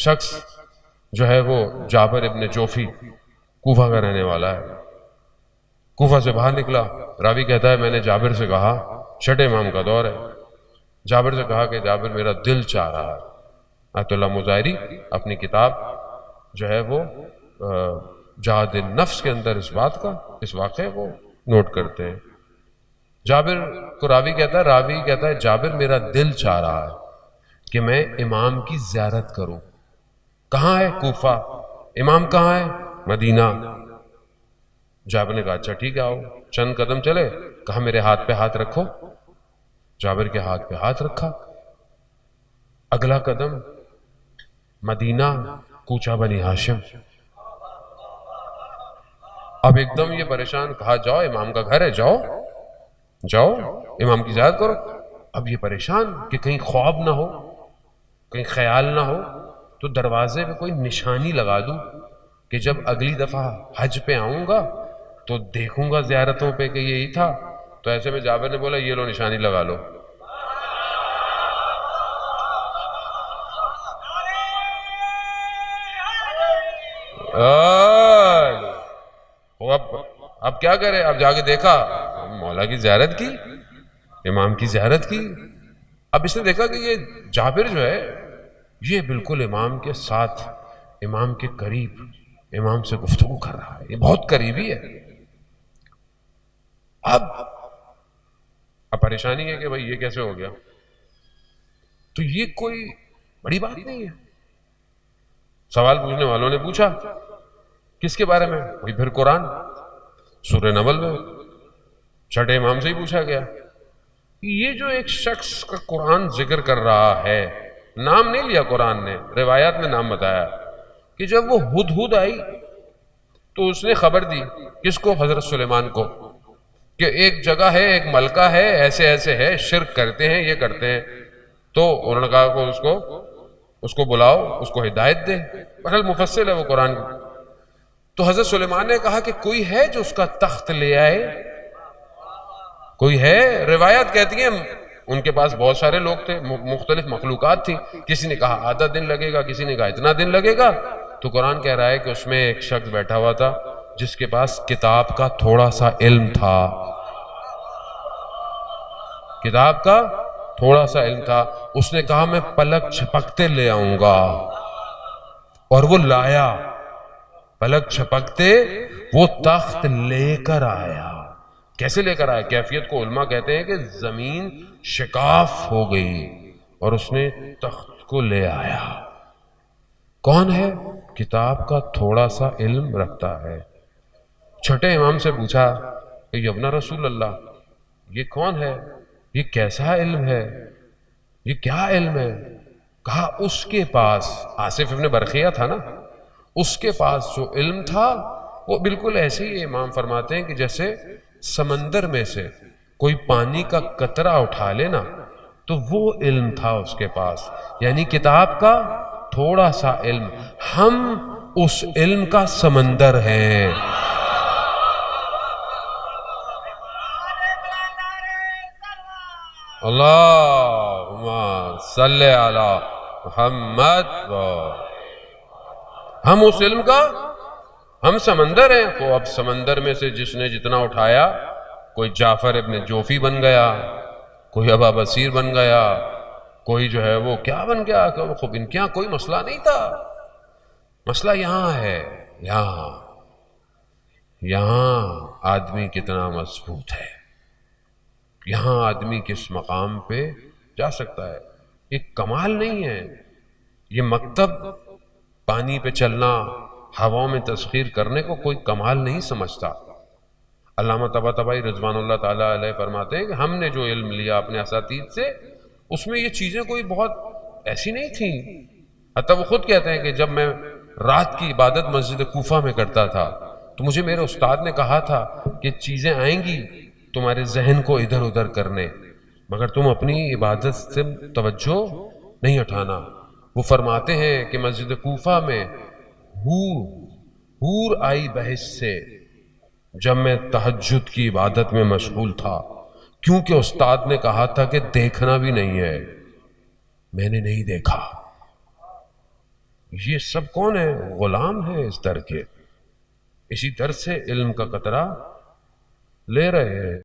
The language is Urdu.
شخص جو ہے وہ جابر ابن جوفی کوفہ کا رہنے والا ہے، کوفہ سے باہر نکلا، راوی کہتا ہے میں نے جابر سے کہا، چھٹے امام کا دور ہے، جابر سے کہا کہ جابر میرا دل چاہ رہا ہے۔ آیت اللہ مظاہری اپنی کتاب جو ہے وہ جہاد النفس کے اندر اس بات کا، اس واقعے کو نوٹ کرتے ہیں۔ جابر کو راوی کہتا ہے جابر میرا دل چاہ رہا ہے کہ میں امام کی زیارت کروں۔ کہاں ہے؟ کوفہ۔ امام کہاں ہے؟ مدینہ۔ جابر نے کہا اچھا ٹھیک ہے آؤ۔ چند قدم چلے، کہا میرے ہاتھ پہ ہاتھ رکھو۔ جابر کے ہاتھ پہ ہاتھ رکھا۔ اگلا قدم مدینہ، کوچہ بنی ہاشم۔ اب ایک دم یہ پریشان، کہا جاؤ امام کا گھر ہے، جاؤ جاؤ امام کی زیارت کرو۔ اب یہ پریشان کہ کہیں خواب نہ ہو، کہیں خیال نہ ہو، تو دروازے پہ کوئی نشانی لگا دوں کہ جب اگلی دفعہ حج پہ آؤں گا تو دیکھوں گا زیارتوں پہ کہ یہی تھا۔ تو ایسے میں جابر نے بولا یہ لو نشانی لگا لو۔ اب کیا کرے؟ اب جا کے دیکھا، مولا کی زیارت کی، امام کی زیارت کی۔ اب اس نے دیکھا کہ یہ جابر جو ہے یہ بالکل امام کے ساتھ، امام کے قریب، امام سے گفتگو کر رہا ہے، یہ بہت قریبی ہے۔ اب پریشانی ہے کہ بھائی یہ کیسے ہو گیا؟ تو یہ کوئی بڑی بات نہیں ہے۔ سوال پوچھنے والوں نے پوچھا کس کے بارے میں؟ وہی پھر قرآن سورہ نمل میں چھٹے امام سے ہی پوچھا گیا، یہ جو ایک شخص کا قرآن ذکر کر رہا ہے، نام نہیں لیا قرآن نے، روایات میں نام بتایا کہ جب وہ ہدہد آئی تو اس نے خبر دی کس کو؟ حضرت سلیمان کو، کہ ایک جگہ ہے، ایک ملکہ ہے، ایسے ایسے ہے، شرک کرتے ہیں، یہ کرتے ہیں۔ تو انہوں نے کہا کہ اس کو بلاؤ، اس کو ہدایت دے۔ بہرحال مفصل ہے وہ قرآن کی۔ تو حضرت سلیمان نے کہا کہ کوئی ہے جو اس کا تخت لے آئے؟ کوئی ہے؟ روایات کہتی ہیں ان کے پاس بہت سارے لوگ تھے، مختلف مخلوقات تھی، کسی نے کہا آدھا دن لگے گا، کسی نے کہا اتنا دن لگے گا۔ تو قرآن کہہ رہا ہے کہ اس میں ایک شخص بیٹھا ہوا تھا جس کے پاس کتاب کا تھوڑا سا علم تھا، کتاب کا تھوڑا سا علم تھا۔ اس نے کہا میں پلک چھپکتے لے آؤں گا، اور وہ لایا، پلک چھپکتے وہ تخت لے کر آیا۔ کیسے لے کر آیا؟ کیفیت کو علماء کہتے ہیں کہ زمین شکاف ہو گئی اور اس نے تخت کو لے آیا۔ کون ہے؟ کتاب کا تھوڑا سا علم رکھتا ہے۔ چھٹے امام سے پوچھا کہ یبنا رسول اللہ یہ کون ہے؟ یہ کیسا علم ہے؟ یہ کیا علم ہے؟ کہا اس کے پاس، آصف ابن برقیہ تھا نا، اس کے پاس جو علم تھا وہ بالکل ایسے ہی امام فرماتے ہیں کہ جیسے سمندر میں سے کوئی پانی کا قطرہ اٹھا لے نا، تو وہ علم تھا اس کے پاس، یعنی کتاب کا تھوڑا سا علم۔ ہم اس علم کا سمندر ہیں۔ اللہم صلی علی محمد۔ ہم اس علم کا، ہم سمندر ہیں۔ تو اب سمندر میں سے جس نے جتنا اٹھایا، کوئی جعفر ابن جوفی بن گیا، کوئی ابا بصیر بن گیا، کوئی جو ہے وہ کیا بن گیا، خوب ان کے یہاں کوئی مسئلہ نہیں تھا۔ مسئلہ یہاں ہے، یہاں آدمی کتنا مضبوط ہے، یہاں آدمی کس مقام پہ جا سکتا ہے۔ ایک کمال نہیں ہے یہ مکتب، پانی پہ چلنا، ہواؤں میں تسخیر کرنے کو کوئی کمال نہیں سمجھتا۔ علامہ طباطبائی رضوان اللہ تعالیٰ علیہ فرماتے ہیں کہ ہم نے جو علم لیا اپنے اساتذہ سے، اس میں یہ چیزیں کوئی بہت ایسی نہیں تھیں۔ حتیٰ وہ خود کہتے ہیں کہ جب میں رات کی عبادت مسجد کوفہ میں کرتا تھا تو مجھے میرے استاد نے کہا تھا کہ چیزیں آئیں گی تمہارے ذہن کو ادھر ادھر کرنے، مگر تم اپنی عبادت سے توجہ نہیں ہٹانا۔ وہ فرماتے ہیں کہ مسجد کوفہ میں حور آئی بحث سے جب میں تہجد کی عبادت میں مشغول تھا، کیونکہ استاد نے کہا تھا کہ دیکھنا بھی نہیں ہے، میں نے نہیں دیکھا، یہ سب کون ہے؟ غلام ہے اس در کے، اسی در سے علم کا قطرہ لے رہے ہیں۔